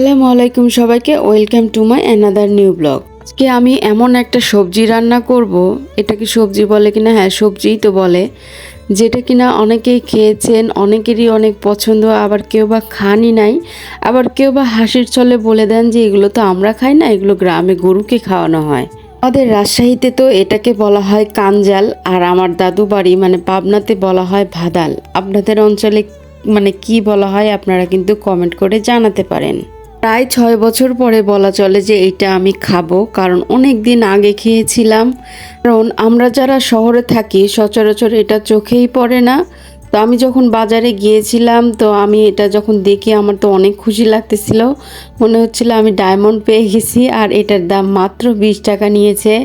আসসালামু আলাইকুম সবাইকে, welcome to my another new blog. আজকে আমি এমন একটা সবজি রান্না করব, এটা কি সবজি বলে কিনা, হ্যাঁ সবজিই তো বলে, যেটা কিনা অনেকেই খেয়েছেন, অনেকেরই অনেক পছন্দ, আবার কেউ বা খানই নাই, আবার কেউ বা হাসির ছলে বলে দেন যে এগুলো তো আমরা খাই না, এগুলো গ্রামে গরুকে খাওয়ানো হয়। আমাদের রাজশাহীতে তো এটাকে বলা হয় কাঞ্জাল, আর আমার দাদু বাড়ি মানে পাবনাতে বলা হয় ভাদাল। আপনাদের অঞ্চলে মানে কি বলা হয় আপনারা কিন্তু কমেন্ট করে জানাতে পারেন। প্রায় 6 বছর পরে বলা চলে যে এইটা আমি খাবো, কারণ অনেক দিন আগে খেয়েছিলাম। কারণ আমরা যারা শহরে থাকি সচরাচর এটা চোখেই পড়ে না। তো আমি যখন বাজারে গিয়েছিলাম, তো আমি এটা যখন দেখি আমার তো অনেক খুশি লাগতেছিল, মনে হচ্ছিল আমি ডায়মন্ড পেয়ে গেছি। আর এটার দাম মাত্র 20 টাকা নিয়েছে।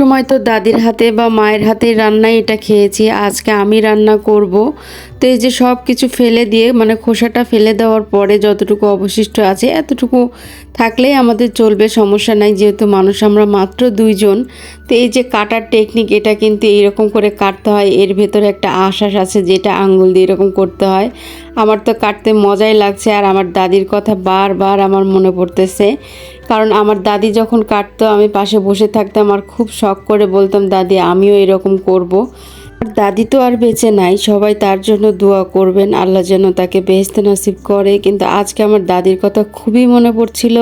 সময় তো দাদির হাতে বা মায়ের হাতে রান্নায় এটা খেয়েছি, আজকে আমি রান্না করব। তো এই যে সব কিছু ফেলে দিয়ে মানে খোসাটা ফেলে দেওয়ার পরে যতটুকু অবশিষ্ট আছে এতটুকু থাকলেই আমাদের চলবে, সমস্যা নাই, যেহেতু মানুষ আমরা মাত্র 2 জন। তো এই যে কাটার টেকনিক, এটা কিন্তু এইরকম করে কাটতে হয়, এর ভেতরে একটা আশ্বাস আছে যেটা আঙ্গুল দিয়ে এরকম করতে হয়। আমার তো কাটতে মজাই লাগছে, আর আমার দাদির কথা বারবার আমার মনে পড়তেছে। কারণ আমার দাদি যখন কাটতো আমি পাশে বসে থাকতাম আর খুব শখ করে বলতাম, দাদি আমিও এরকম করব। আর দাদি তো আর বেঁচে নাই, সবাই তার জন্য দোয়া করবেন, আল্লাহ যেন তাকে বেহেশতে নসিব করে। কিন্তু আজকে আমার দাদির কথা খুবই মনে পড়ছিল।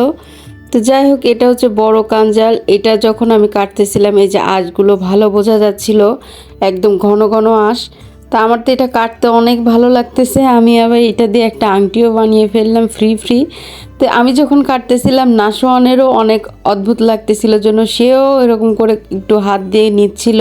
তো যাই হোক, এটা হচ্ছে বড় কাঞ্জাল। এটা যখন আমি কাটতেছিলাম এই যে আঁশগুলো ভালো বোঝা যাচ্ছিল, একদম ঘন ঘন আঁশ। তা আমার তো এটা কাটতে অনেক ভালো লাগতেছে, আমি আবার এটা দিয়ে একটা আংটিও বানিয়ে ফেললাম ফ্রি। তো আমি যখন কাটতেছিলাম নাশোয়ানেরও অনেক অদ্ভুত লাগতেছিল, জন্য সেও এরকম করে একটু হাত দিয়ে নিচ্ছিল।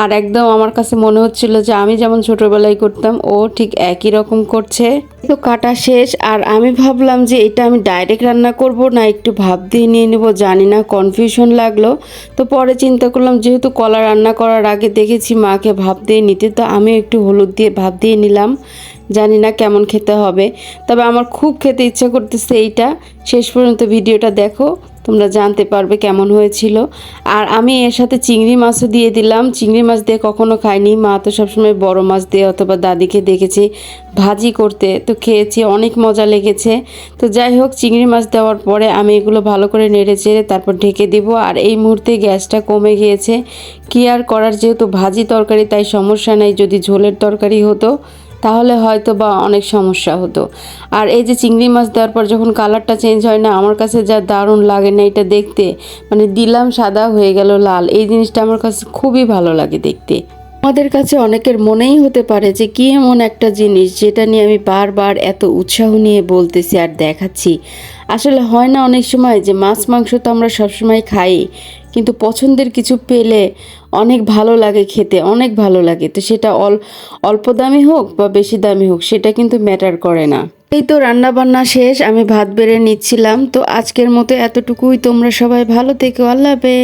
আর একদম আমার কাছে মনে হচ্ছিল যে আমি যেমন ছোটোবেলায় করতাম ও ঠিক একই রকম করছে। তো কাটা শেষ, আর আমি ভাবলাম যে এটা আমি ডাইরেক্ট রান্না করব না একটু ভাপ দিয়ে নিয়ে নেব, জানি না কনফিউশন লাগলো। তো পরে চিন্তা করলাম যেহেতু কলা রান্না করার আগে দেখেছি মাকে ভাপ দিয়ে নিতে, তো আমি একটু হলুদ দিয়ে ভাপ দিয়ে নিলাম। জানি না কেমন খেতে হবে, তবে আমার খুব খেতে ইচ্ছা করতেছে এইটা। শেষ পর্যন্ত ভিডিওটা দেখো, তোমরা জানতে পারবে কেমন হয়েছিল। আর আমি এর সাথে চিংড়ি মাছও দিয়ে দিলাম। চিংড়ি মাছ দিয়ে কখনো খাইনি, মা তো সবসময় বড় মাছ দিয়ে অথবা দাদিকে দেখেছি ভাজি করতে, তো খেয়েছি, অনেক মজা লেগেছে। তো যাই হোক, চিংড়ি মাছ দেওয়ার পরে আমি এগুলো ভালো করে নেড়ে চেড়ে তারপর ঢেকে দিব। আর এই মুহূর্তে গ্যাসটা কমে গিয়েছে, কি আর করার, যেহেতু ভাজি তরকারি তাই সমস্যা নাই। যদি ঝোলের তরকারি হতো তাহলে হয়তো বা অনেক সমস্যা হতো। আর এই যে চিংড়ি মাছ দেওয়ার পর যখন কালারটা চেঞ্জ হয় না, আমার কাছে যা দারুণ লাগে না এটা দেখতে, মানে দিলাম সাদা হয়ে গেল লাল, এই জিনিসটা আমার কাছে খুবই ভালো লাগে দেখতে। আমাদের কাছে অনেকের মনেই হতে পারে যে কি এমন একটা জিনিস যেটা নিয়ে আমি বারবার এত উৎসাহ নিয়ে বলতেছি আর দেখাচ্ছি। আসলে হয় না অনেক সময় যে মাছ মাংস তো আমরা সবসময় খাই, কিন্তু পছন্দের কিছু পেলে অনেক ভালো লাগে খেতে, অনেক ভালো লাগে। তো সেটা অল্প দামি হোক বা বেশি দামি হোক সেটা কিন্তু ম্যাটার করে না। এই তো রান্না বান্না শেষ, আমি ভাত বেড়ে নিচ্ছিলাম। তো আজকের মতো এতটুকুই, তোমরা সবাই ভালো থেকো, আল্লাহ হাফেজ।